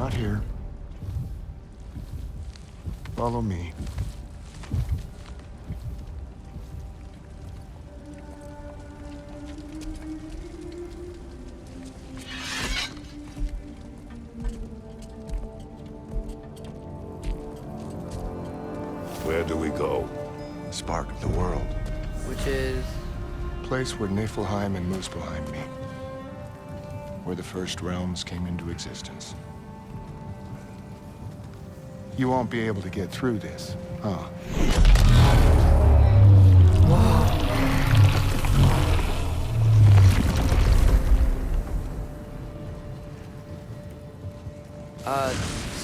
Not here. Follow me. Where do we go? Spark of the world. Which is... Place where Niflheim and Muspelheim meet. Where the first realms came into existence. You won't be able to get through this, huh?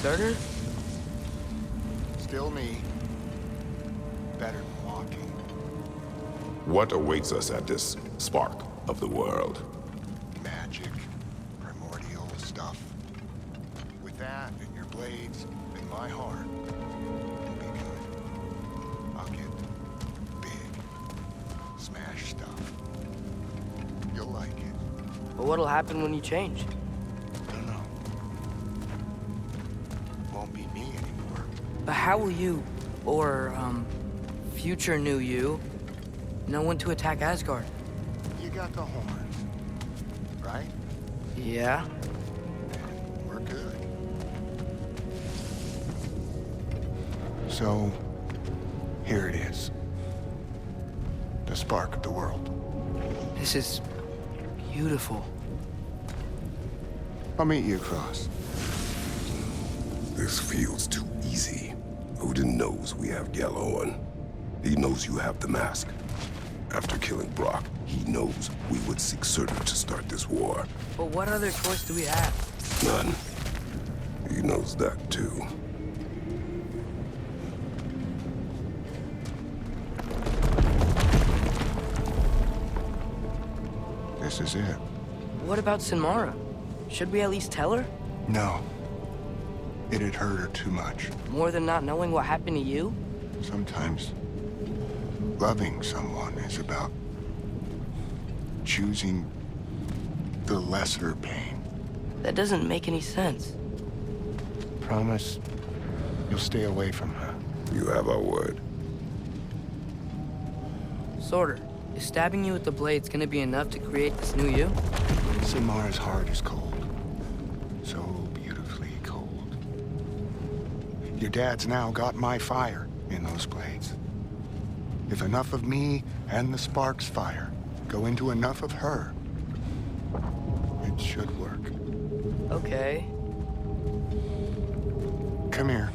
Surtr? Still me. Better than walking. What awaits us at this spark of the world? Magic. Primordial stuff. With that and your blades and my heart, it'll be good. I'll get big. Smash stuff. You'll like it. But what'll happen when you change? Don't know. Won't be me anymore. But how will you, or, future new you, know when to attack Asgard? You got the horns, right? Yeah? And we're good. So, here it is. The spark of the world. This is beautiful. I'll meet you across. This feels too easy. Odin knows we have Yellow on. He knows you have the mask. After killing Brock, he knows we would seek Surtr to start this war. But what other choice do we have? None. He knows that too. This is it. What about Sinmara? Should we at least tell her? No. It'd hurt her too much. More than not knowing what happened to you? Sometimes loving someone is about choosing the lesser pain. That doesn't make any sense. Promise you'll stay away from her. You have our word. Surtr, is stabbing you with the blades gonna be enough to create this new you? Sinmara's heart is cold. So beautifully cold. Your dad's now got my fire in those blades. If enough of me and the spark's fire go into enough of her, it should work. Okay. Come here.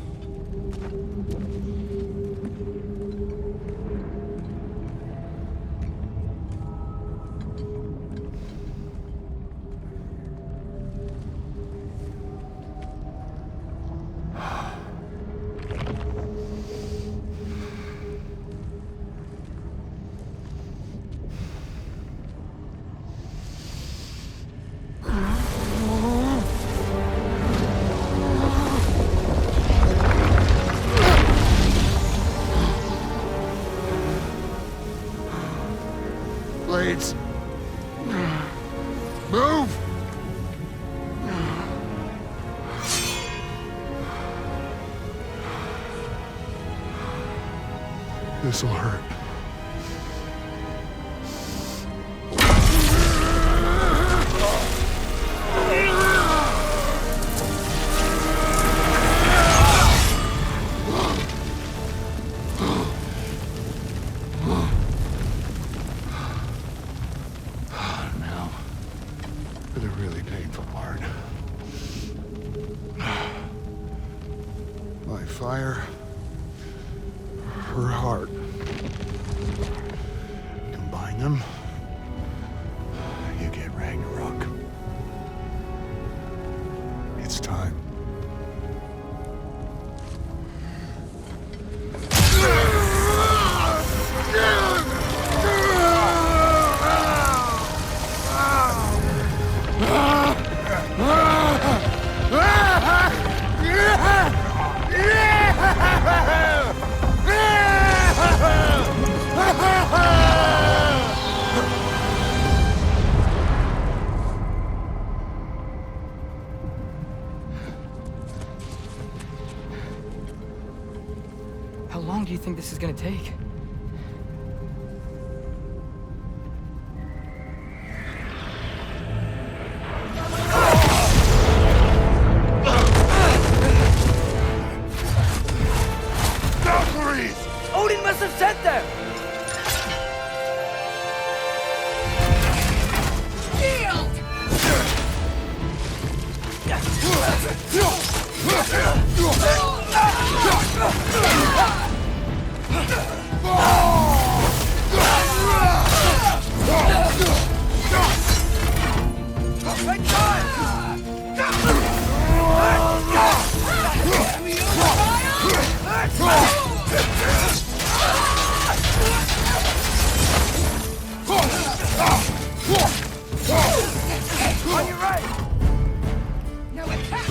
Blades. Move! This'll hurt. Now, for the really painful part. My fire, her heart. Combine them, you get Ragnarok. It's time. long do you think this is gonna take? Odin must have sent them! On your right! Now attack!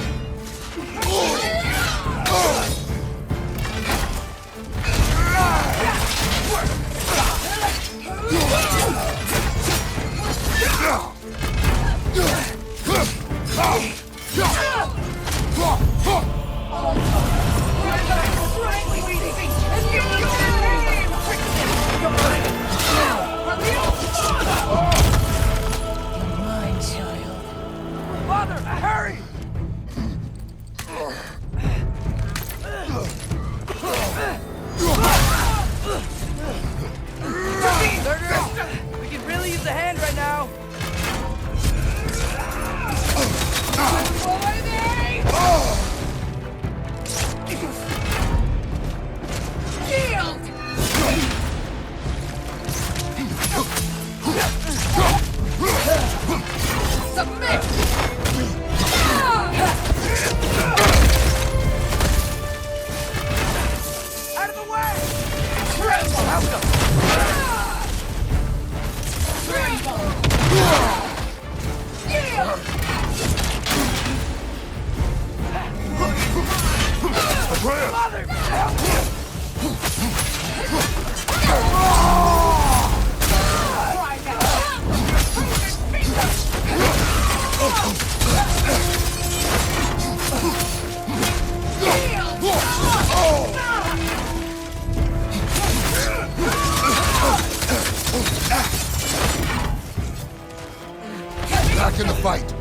Father, hurry! Surtr, we can really use a hand right now. Submit! Out of the way! Mother! Back in the fight.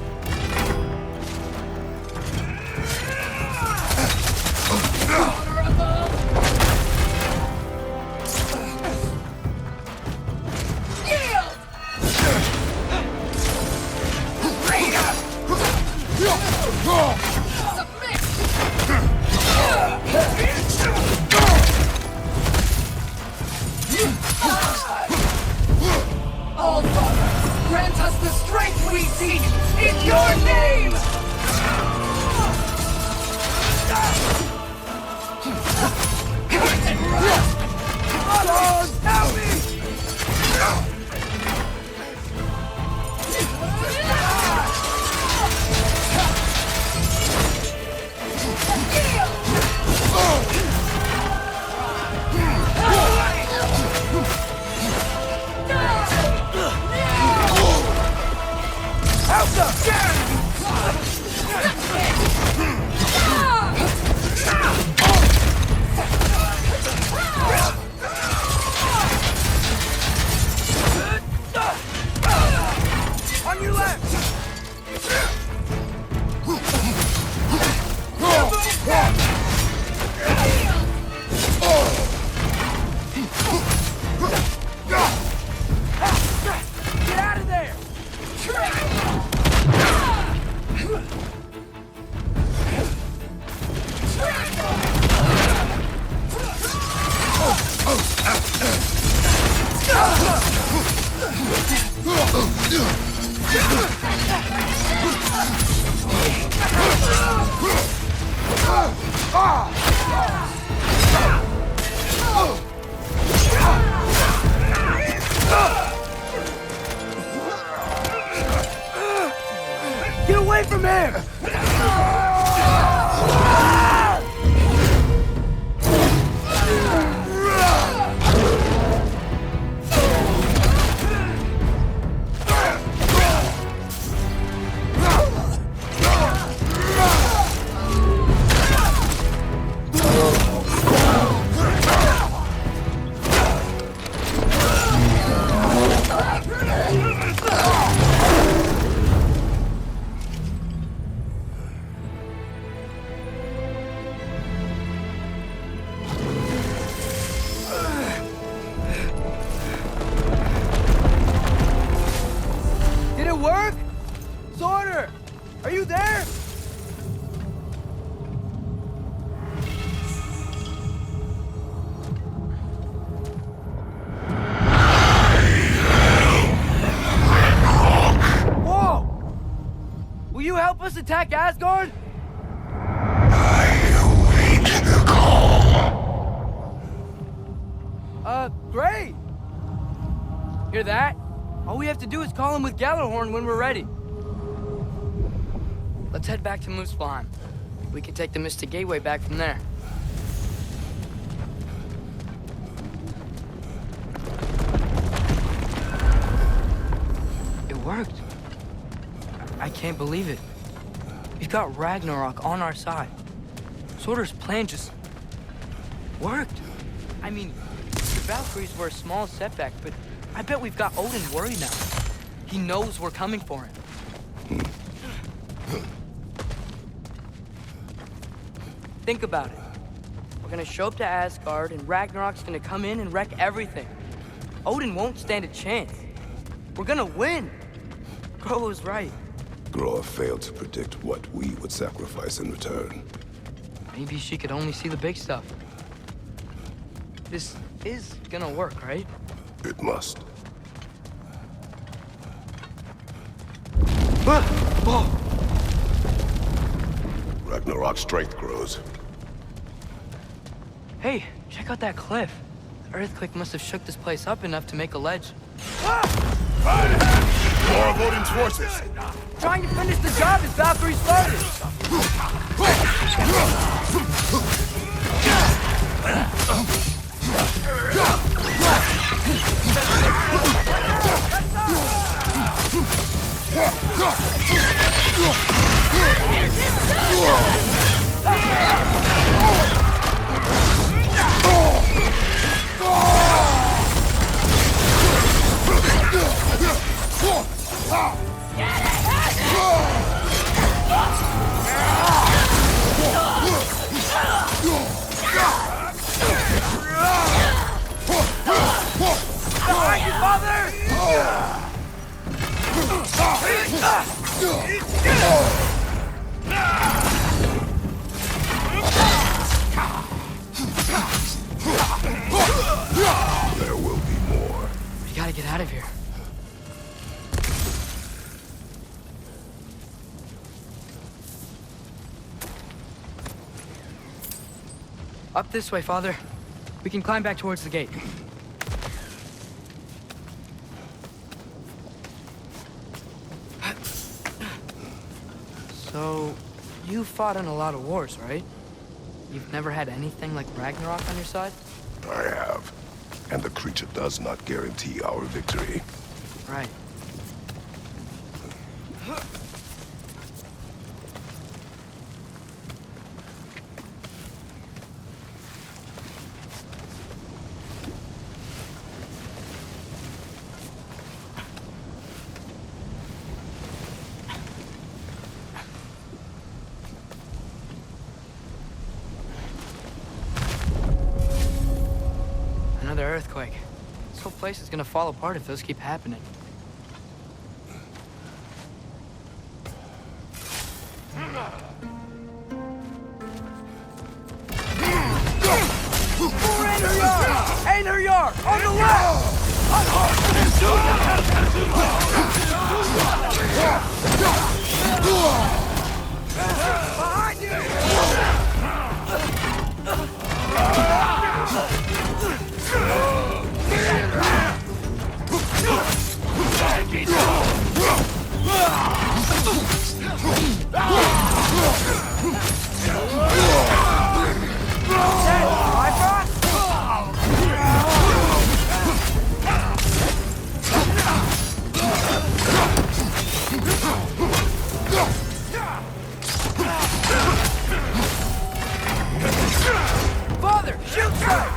attack Asgard? I await the call. Great! Hear that? All we have to do is call him with Gjallarhorn when we're ready. Let's head back to Muspelheim. We can take the Mystic Gateway back from there. It worked. I can't believe it. We've got Ragnarok on our side. Surtr's plan just worked. I mean, the Valkyries were a small setback, but I bet we've got Odin worried now. He knows we're coming for him. Think about it. We're gonna show up to Asgard, and Ragnarok's gonna come in and wreck everything. Odin won't stand a chance. We're gonna win. Groa was right. Groa failed to predict what we would sacrifice in return. Maybe she could only see the big stuff. This is gonna work, right? It must. Ragnarok's strength grows. Hey, check out that cliff. The earthquake must have shook this place up enough to make a ledge. More of Odin's forces! Trying to finish the job as Valkyrie started. Behind you, father! There will be more. We gotta get out of here. Up this way, father. We can climb back towards the gate. So, you fought in a lot of wars, right? You've never had anything like Ragnarok on your side? I have. And the creature does not guarantee our victory. Right. Another earthquake. This whole place is gonna fall apart if those keep happening. Einherjar! On the left! Behind Father, shoot strike!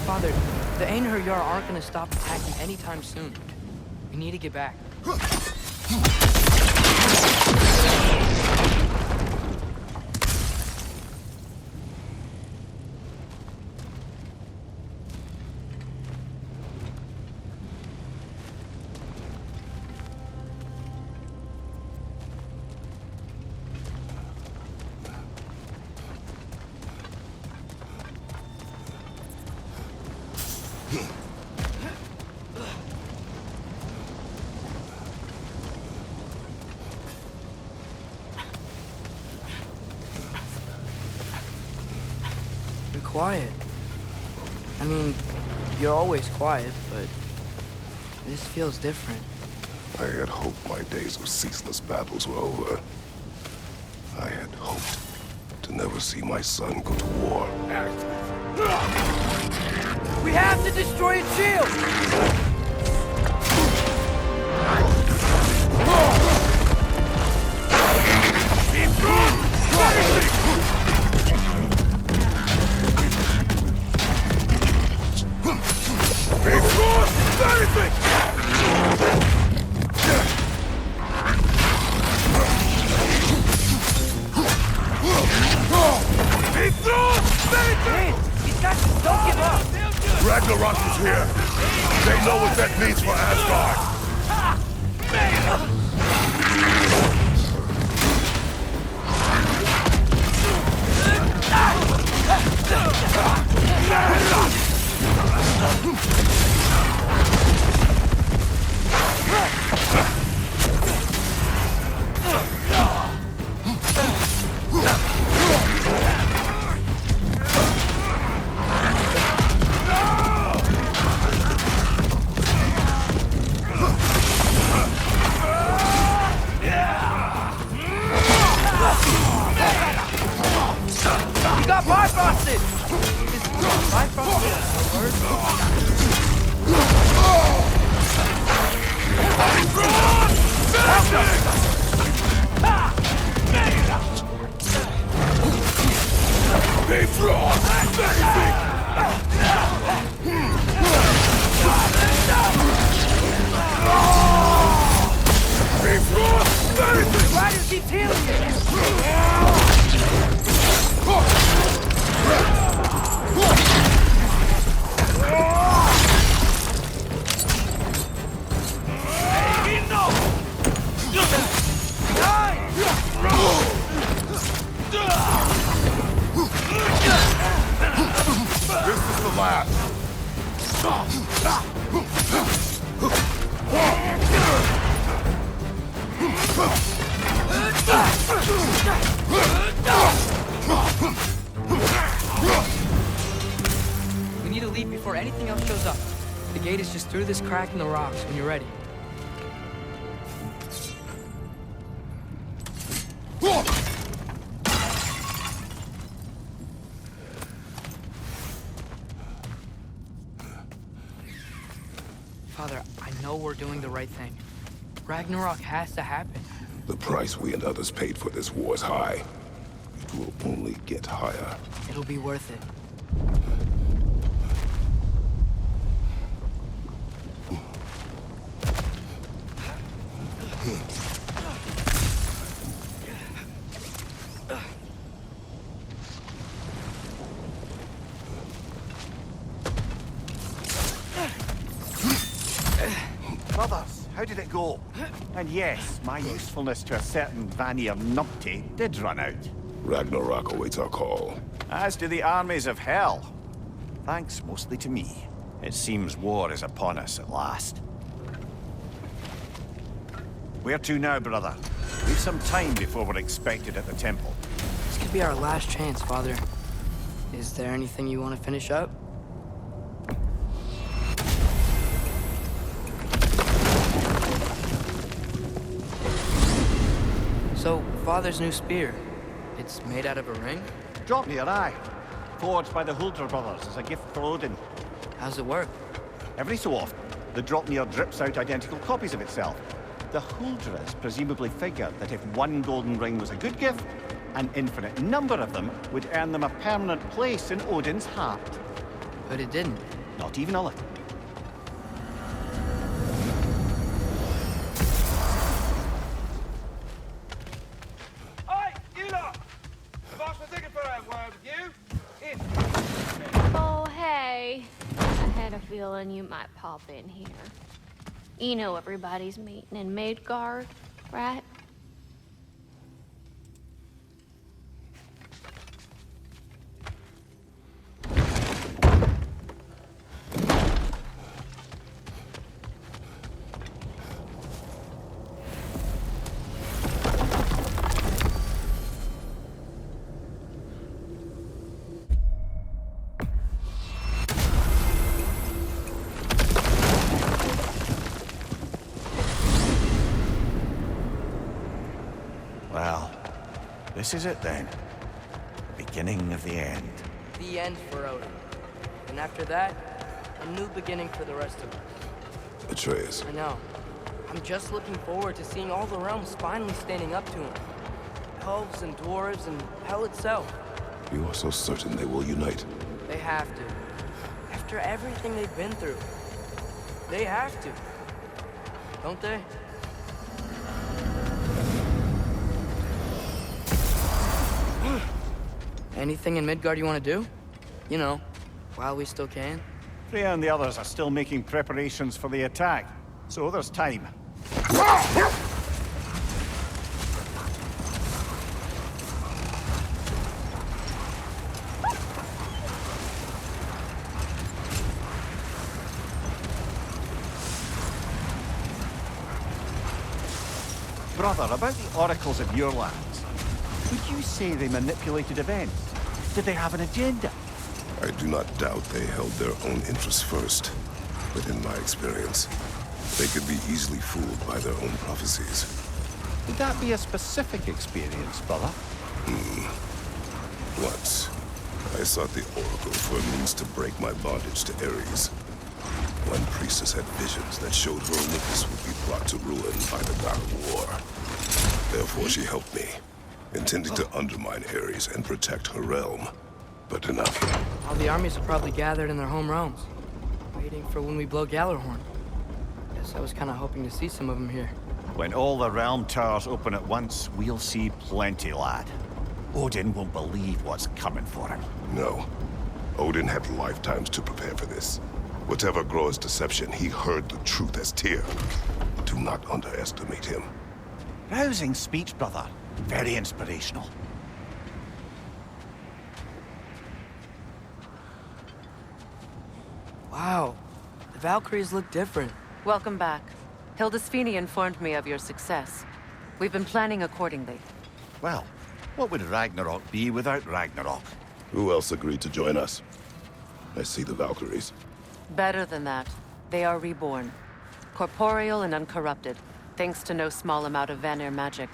Father, the Einherjar aren't gonna stop attacking anytime soon. We need to get back. You're quiet. I mean, you're always quiet, but this feels different. I had hoped my days of ceaseless battles were over. I had hoped to never see my son go to war. We have to destroy its shield! Don't give up! Ragnarok is here. They know what that means for Asgard. You got bifrosted! Is bifrosted a word? Ryder keeps healing you! This is the last. We need to leave before anything else shows up. The gate is just through this crack in the rocks when you're ready. Father, I know we're doing the right thing. Ragnarok has to happen. The price we and others paid for this war is high. It will only get higher. It'll be worth it. Brothers, how did it go? And yes, my usefulness to a certain Vanir numpty did run out. Ragnarok awaits our call. As do the armies of hell. Thanks mostly to me. It seems war is upon us at last. Where to now, brother? We've some time before we're expected at the temple. This could be our last chance, Father. Is there anything you want to finish up? So, Father's new spear, it's made out of a ring? Drop me your eye. Forged by the Surtr brothers as a gift for Odin. How's it work? Every so often, the Dropnir drips out identical copies of itself. The Huldras presumably figured that if one golden ring was a good gift, an infinite number of them would earn them a permanent place in Odin's heart. But it didn't. Not even a little. Hey, you lot! Boss was looking for a word with you. In. Oh, hey. I had a feeling you might pop in here. You know everybody's meeting in Midgard, right? Well, this is it then. The beginning of the end. The end for Odin. And after that, a new beginning for the rest of us. Atreus, I know. I'm just looking forward to seeing all the realms finally standing up to him. Elves and dwarves and hell itself. you are so certain they will unite. They have to. After everything they've been through. They have to. Don't they? Anything in Midgard you want to do? You know, while we still can. Freya and the others are still making preparations for the attack, so there's time. Brother, about the oracles of your lands, would you say they manipulated events? Did they have an agenda? I do not doubt they held their own interests first, but in my experience, they could be easily fooled by their own prophecies. Would that be a specific experience, brother? Once, I sought the Oracle for a means to break my bondage to Ares. One priestess had visions that showed her Olympus would be brought to ruin by the god of war. Therefore, she helped me, intending to undermine Ares and protect her realm. But enough. All the armies are probably gathered in their home realms, waiting for when we blow Gallarhorn. Guess I was kind of hoping to see some of them here. When all the realm towers open at once, we'll see plenty, lad. Odin won't believe what's coming for him. No. Odin had lifetimes to prepare for this. Whatever Groa's deception, he heard the truth as Tyr. Do not underestimate him. Rousing speech, brother. Very inspirational. Wow, the Valkyries look different. Welcome back. Hildisfini informed me of your success. We've been planning accordingly. Well, what would Ragnarok be without Ragnarok? Who else agreed to join us? I see the Valkyries. Better than that, they are reborn. Corporeal and uncorrupted, thanks to no small amount of Vanir magic.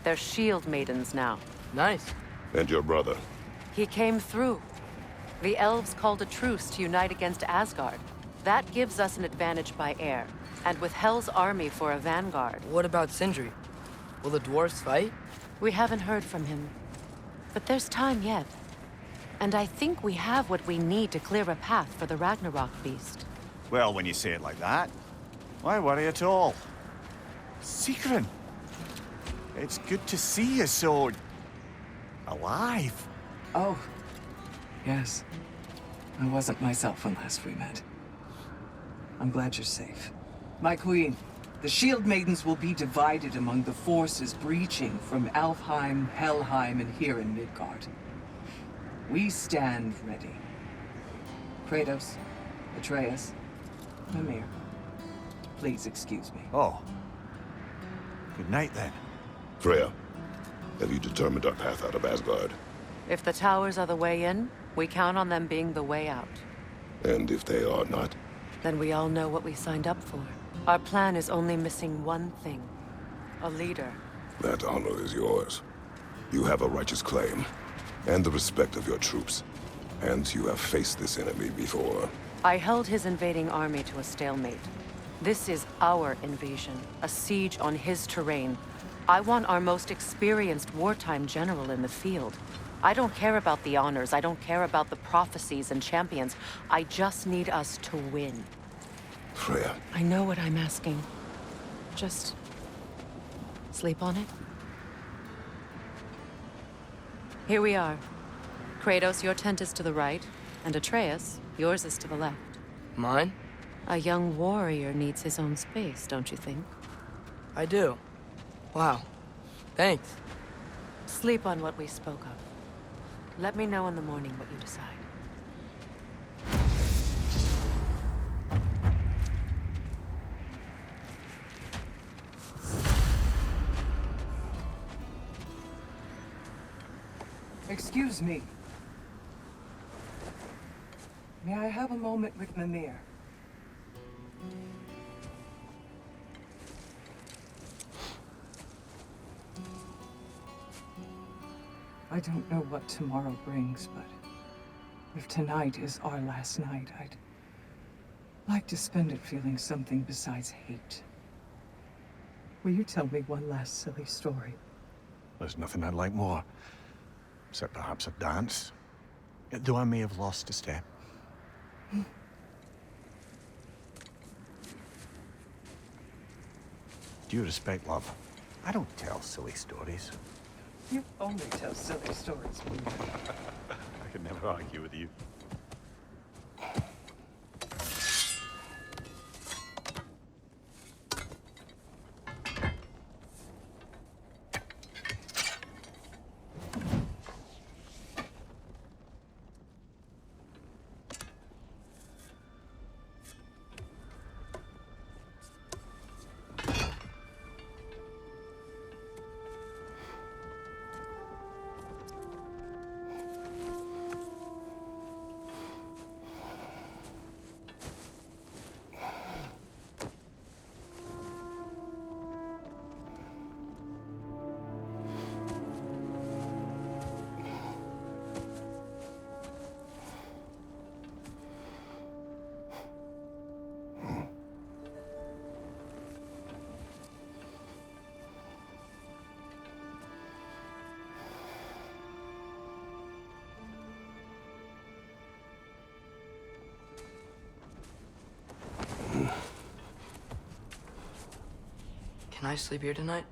They're shield maidens now. Nice. And your brother. He came through. The elves called a truce to unite against Asgard. That gives us an advantage by air, and with Hel's army for a vanguard. What about Sindri? Will the dwarves fight? We haven't heard from him. But there's time yet. And I think we have what we need to clear a path for the Ragnarok beast. Well, when you say it like that, why worry at all? Sigrun! It's good to see you so... alive. Oh, yes. I wasn't myself when last we met. I'm glad you're safe. My queen, the Shield Maidens will be divided among the forces breaching from Alfheim, Helheim, and here in Midgard. We stand ready. Kratos, Atreus, Mimir, please excuse me. Oh. Good night, then. Freya, have you determined our path out of Asgard? If the towers are the way in, we count on them being the way out. And if they are not? Then we all know what we signed up for. Our plan is only missing one thing. A leader. That honor is yours. You have a righteous claim, and the respect of your troops. And you have faced this enemy before. I held his invading army to a stalemate. This is our invasion, a siege on his terrain. I want our most experienced wartime general in the field. I don't care about the honors, I don't care about the prophecies and champions. I just need us to win. Freya. I know what I'm asking. Just sleep on it. Here we are. Kratos, your tent is to the right, and Atreus, yours is to the left. Mine? A young warrior needs his own space, don't you think? I do. Wow. Thanks. Sleep on what we spoke of. Let me know in the morning what you decide. Excuse me. May I have a moment with Mimir? I don't know what tomorrow brings, but if tonight is our last night, I'd like to spend it feeling something besides hate. Will you tell me one last silly story? There's nothing I'd like more. Except perhaps a dance. Though I may have lost a step. Due respect, love. I don't tell silly stories. You only tell silly stories. I could never argue with you. Can I sleep here tonight?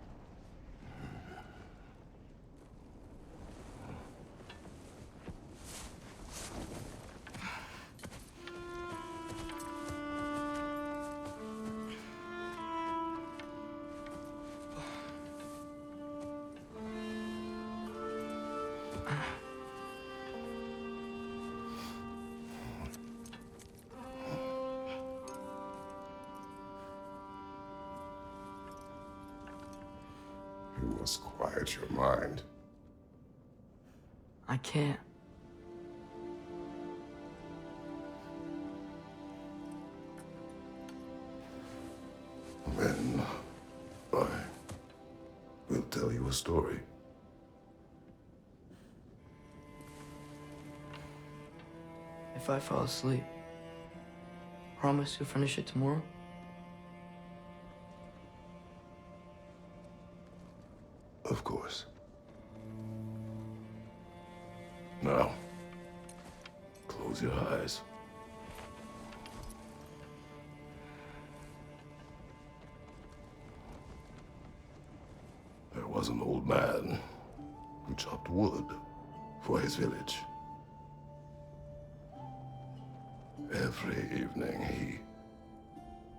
You must quiet your mind. I can't. Then I will tell you a story. If I fall asleep, promise you'll finish it tomorrow? Of course. Now, close your eyes. There was an old man who chopped wood for his village. Every evening he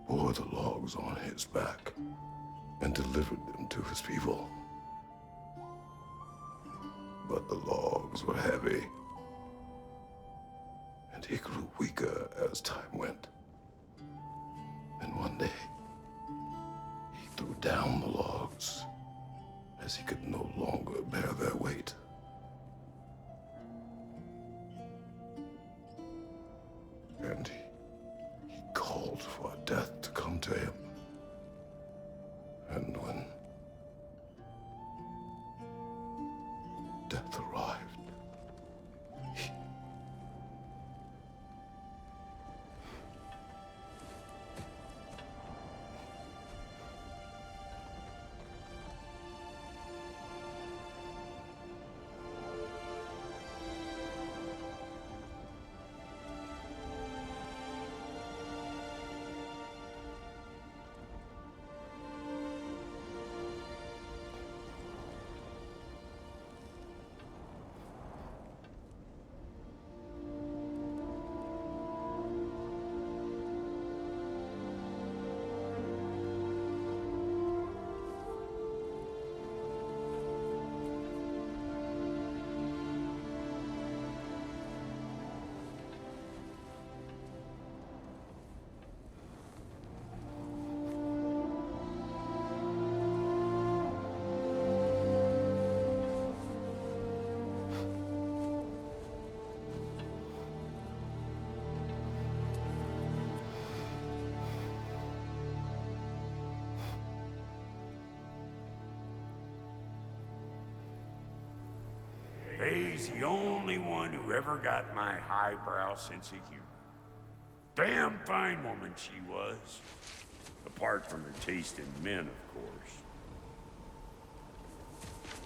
bore the logs on his back and delivered them to his people. But the logs were heavy, and he grew weaker as time went. And one day, he threw down the log boots, as he could no longer bear their weight. And he called for death to come to him. And when death arrived, He's the only one who ever got my highbrow sense of humor. Damn fine woman she was. Apart from her taste in men, of course.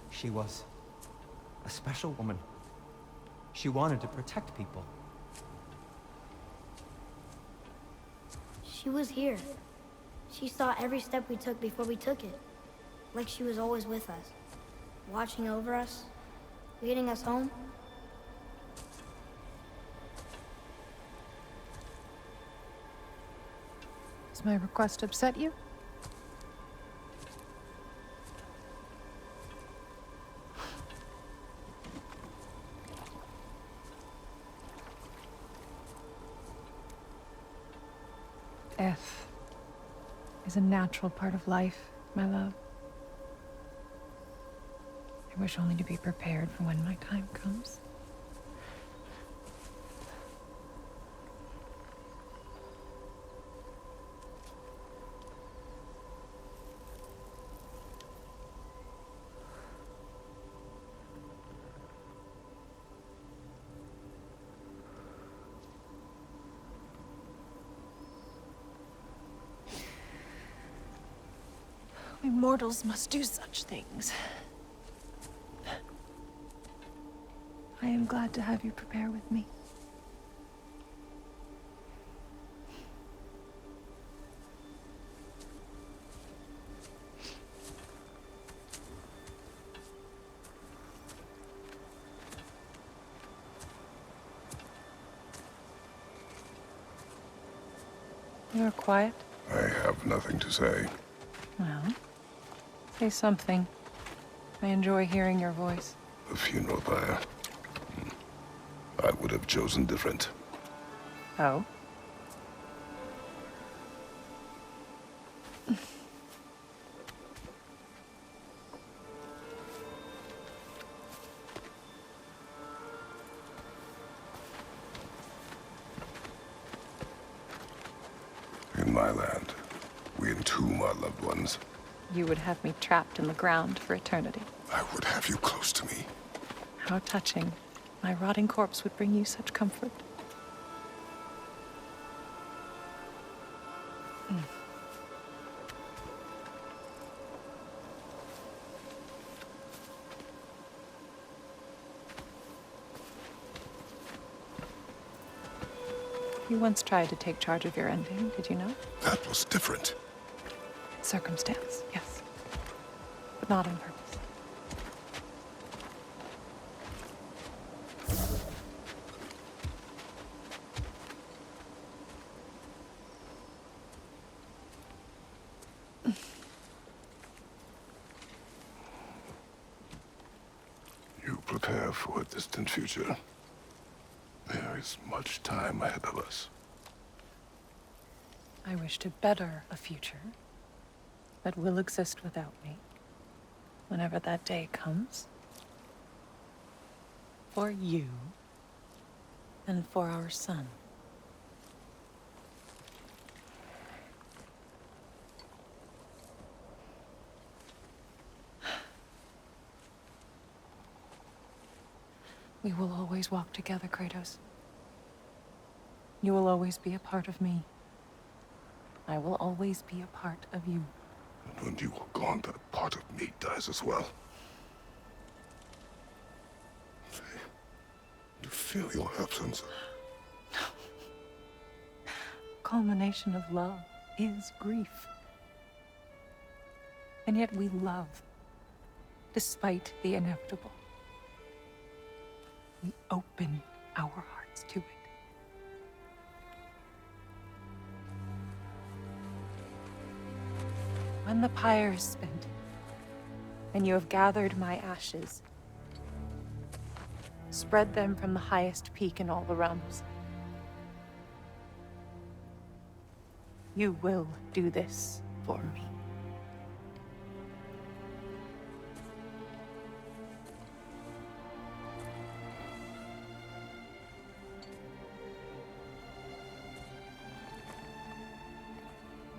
She was a special woman. She wanted to protect people. She was here. She saw every step we took before we took it. Like she was always with us. Watching over us. Leading us home. Does my request upset you? Death is a natural part of life, my love. I wish only to be prepared for when my time comes. We mortals must do such things. I am glad to have you prepare with me. You're quiet. I have nothing to say. Well, say something. I enjoy hearing your voice. The funeral pyre. I would have chosen different. Oh? In my land, we entomb our loved ones. You would have me trapped in the ground for eternity. I would have you close to me. How touching. My rotting corpse would bring you such comfort. You once tried to take charge of your ending, did you know? That was different. Circumstance, yes. But not on purpose. You prepare for a distant future. There is much time ahead of us. I wish to better a future that will exist without me. whenever that day comes. For you and for our son. We will always walk together, Kratos. You will always be a part of me. I will always be a part of you. And when you are gone, that part of me dies as well. To feel your absence. Culmination of love is grief. And yet we love, despite the inevitable. We open our hearts to it. When the pyre is spent, and you have gathered my ashes, spread them from the highest peak in all the realms. You will do this for me.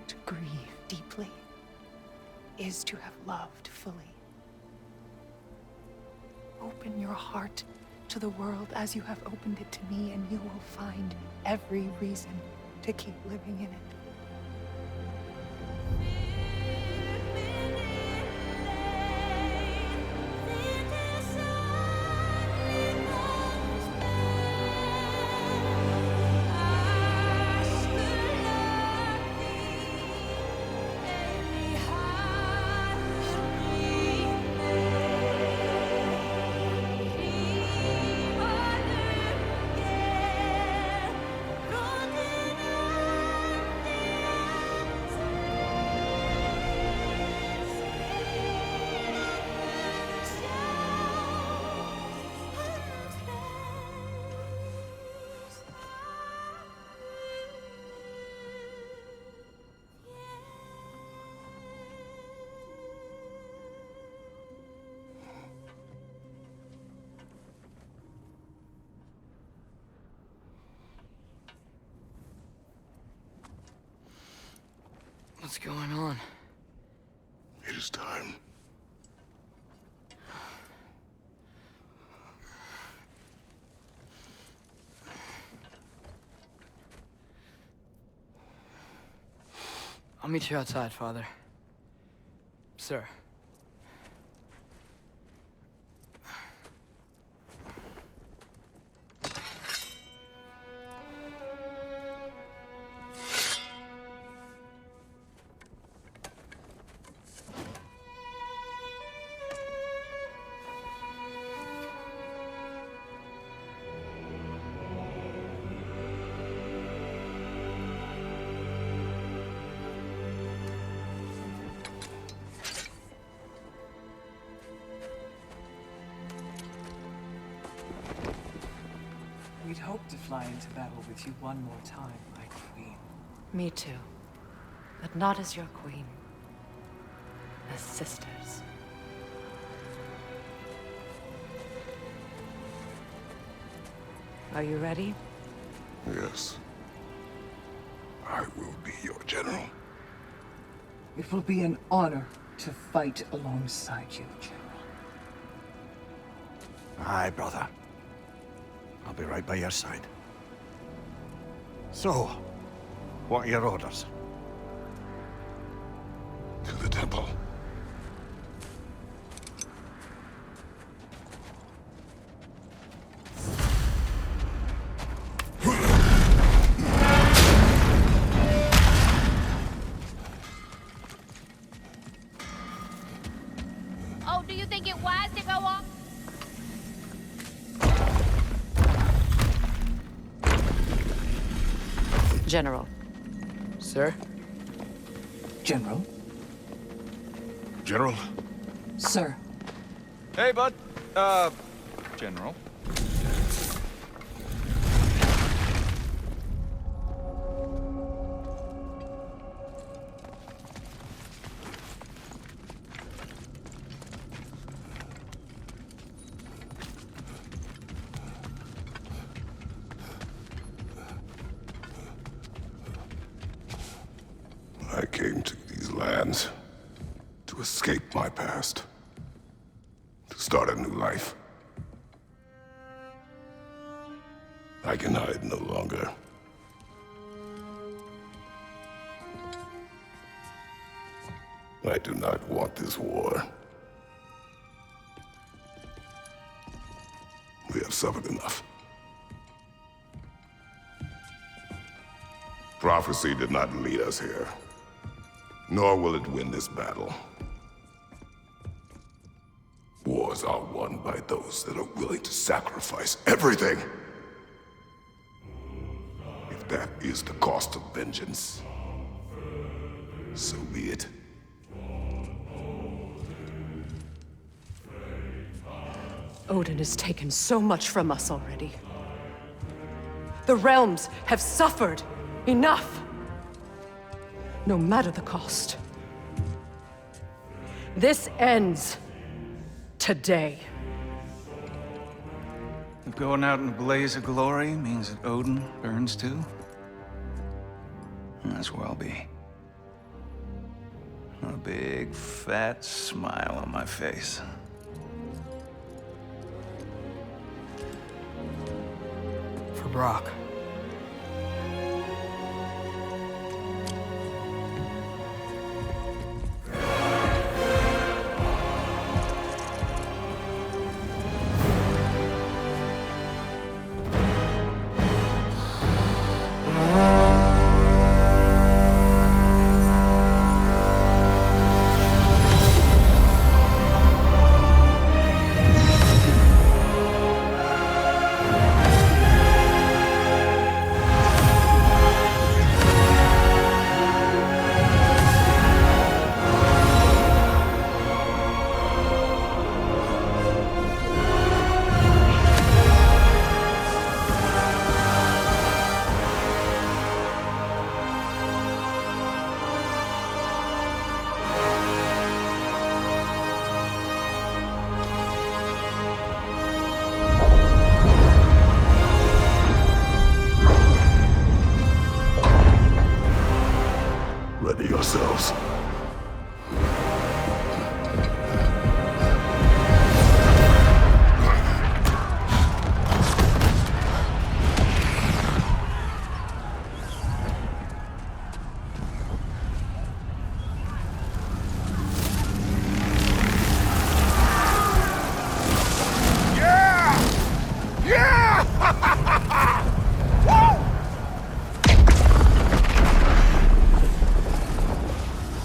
To grieve deeply is to have loved fully. Open your heart to the world as you have opened it to me, and you will find every reason to keep living in it. What's going on? It is time. I'll meet you outside, Father. Sir. We'd hoped to fly into battle with you one more time, my queen. Me too. But not as your queen. As sisters. Are you ready? Yes. I will be your general. It will be an honor to fight alongside you, General. Aye, brother. I'll be right by your side. So, what are your orders? To the temple. Oh, do you think it wise to go off? General. Sir? General? General? Sir. Hey, bud. General. escape my past. To start a new life. I can hide no longer. I do not want this war. We have suffered enough. Prophecy did not lead us here, nor will it win this battle. Wars are won by those that are willing to sacrifice everything. If that is the cost of vengeance, so be it. Odin has taken so much from us already. The realms have suffered enough. No matter the cost. This ends today. If going out in a blaze of glory means that Odin burns too, that's where I'll be. A big, fat smile on my face. For Brock. Ready yourselves.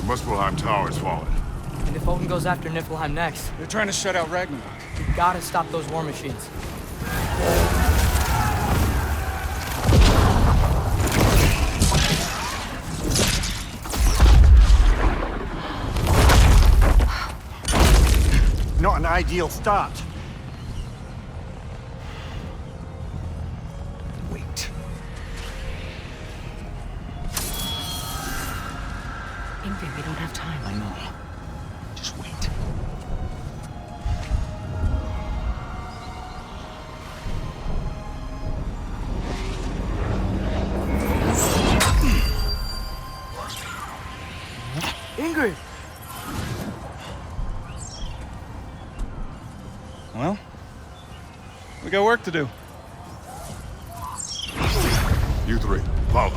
Muspelheim Tower is fallen. And if Odin goes after Niflheim next, They're trying to shut out Ragnarok. we gotta stop those war machines. Not an ideal start. Wait. Ingrid, we don't have time. I know. Just wait. Ingrid! Well, we got work to do. You three, follow.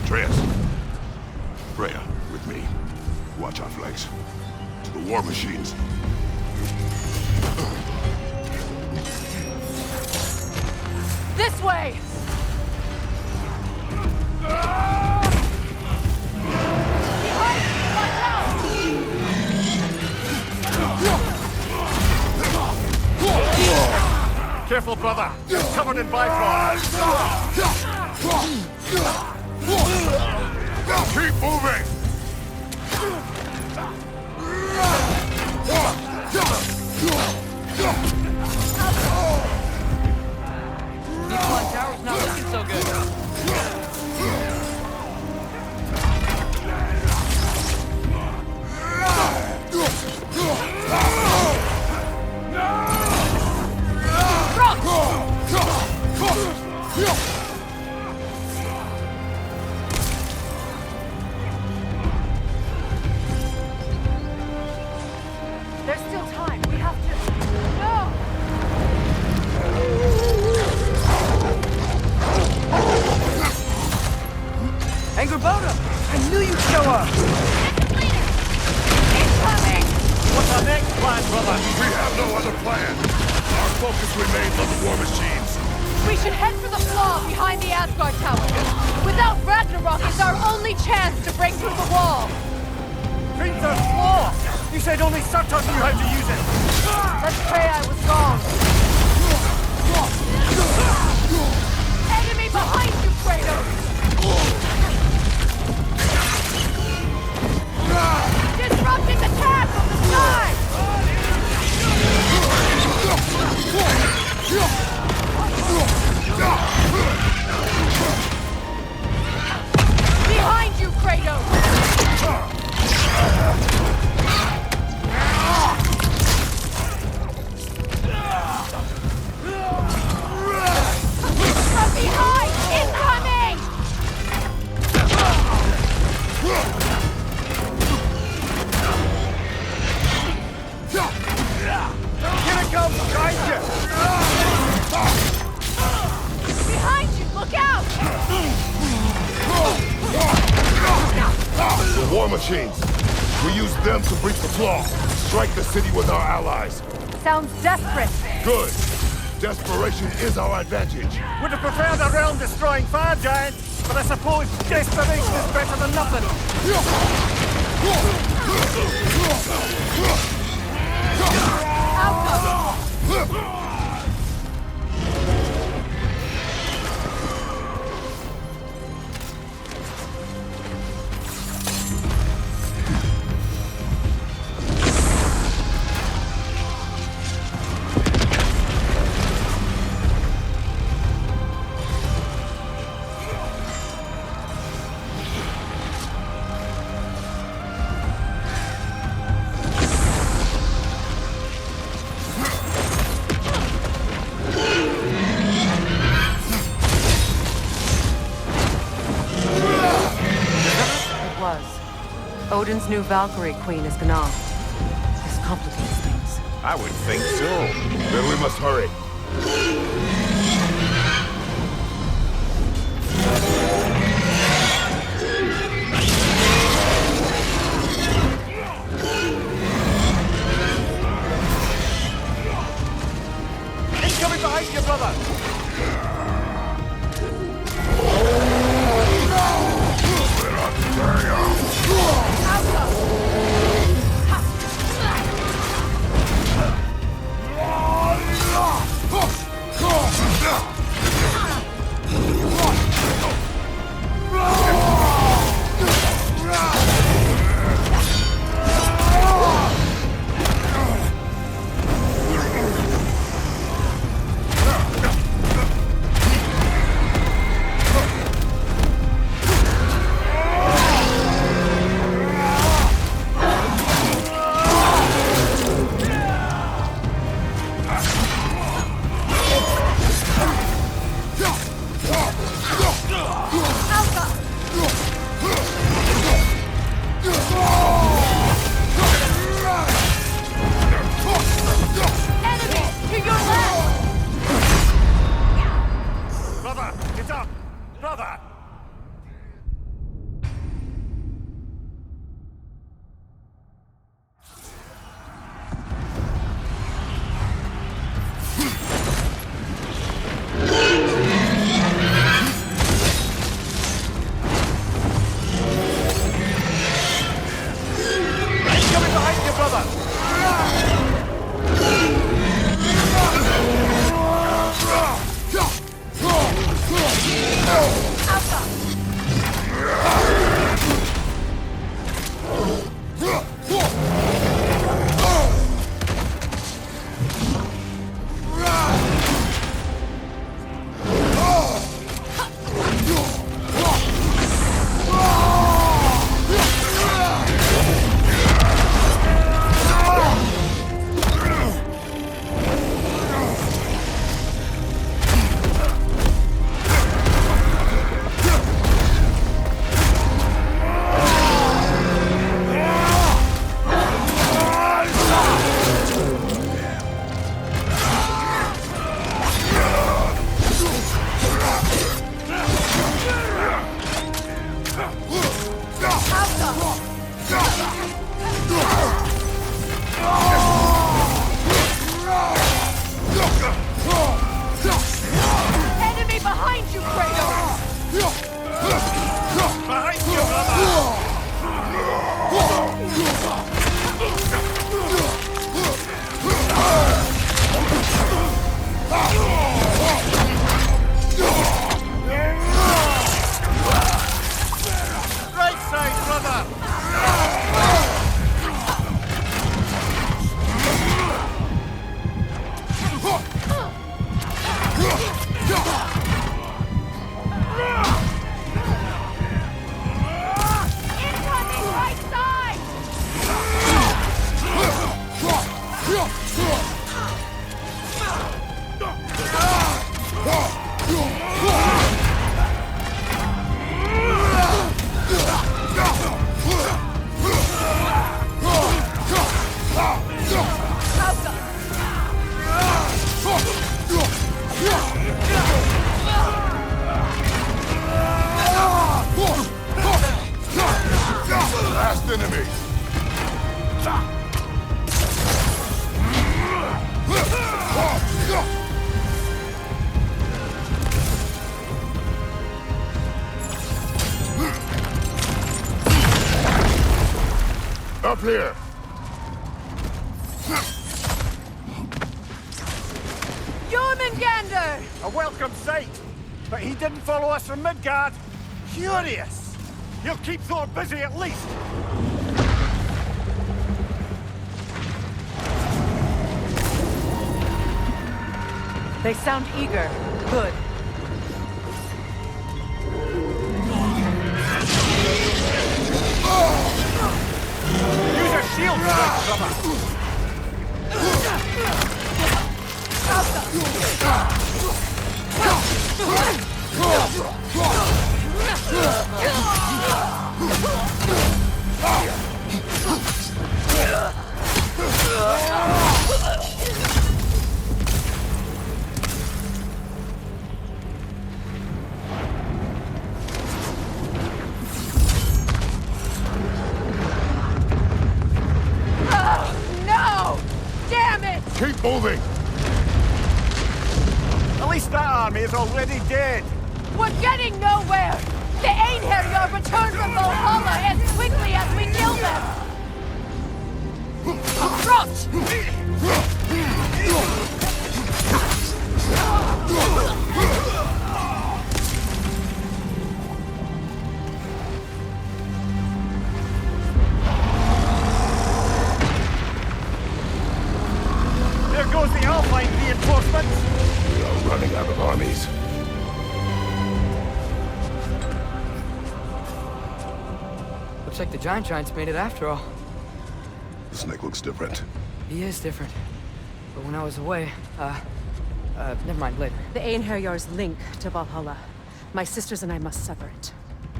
Atreus. Freya, with me. Watch our flanks. To the war machines. This way! Careful, brother. You're covered in bifrost. Keep moving! Niflheim Tower's not looking so good. war! Incoming! What's our next plan, brother? We have no other plan. Our focus remains on the war machines. We should head for the flaw behind the Asgard Tower. Without Ragnarok, it's our only chance to break through the wall. Hrinthur's flaw! You said only Surtr knew how to use it! Let's pray I was wrong. Enemy behind you, Kratos! Disrupting the attack from the sky! Behind you, Kratos! From behind! Incoming! Here it comes! Behind you! Behind you! Look out! The war machines. We use them to breach the flaw. Strike the city with our allies. Sounds desperate. Good. Desperation is our advantage. Would have preferred a realm-destroying fire giant, but I suppose desperation is better than nothing. Odin's new Valkyrie queen is Gná. This complicates things. I would think so. Then we must hurry. Incoming behind you, brother! Last enemy! Up here! Jormungandr! A welcome sight, but he didn't follow us from Midgard. Curious! He'll keep Thor busy at least. They sound eager. Good. Use a shield cover. No! Damn it! Keep moving! At least that army is already dead. We're getting nowhere! The Einherjar return from Valhalla as quickly as we kill them! Approach! There goes the Alpine reinforcements. We are running out of armies. Looks like the Giants made it after all. The snake looks different. He is different. But when I was away, never mind, later. The Einherjar's link to Valhalla. My sisters and I must sever it.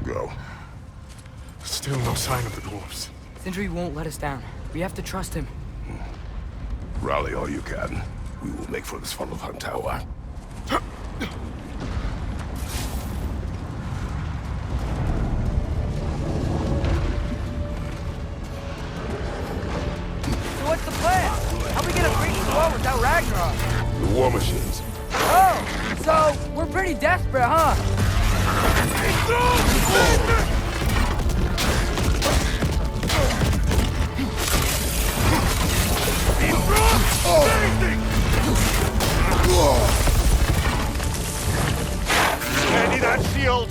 Go. Still no sign of the dwarves. Sindri won't let us down. We have to trust him. Rally all you can. We will make for this Svartalfheim tower. So what's the plan? How are we gonna breach the wall without Ragnarok? The war machines. Oh, so we're pretty desperate, huh? Ready that shield!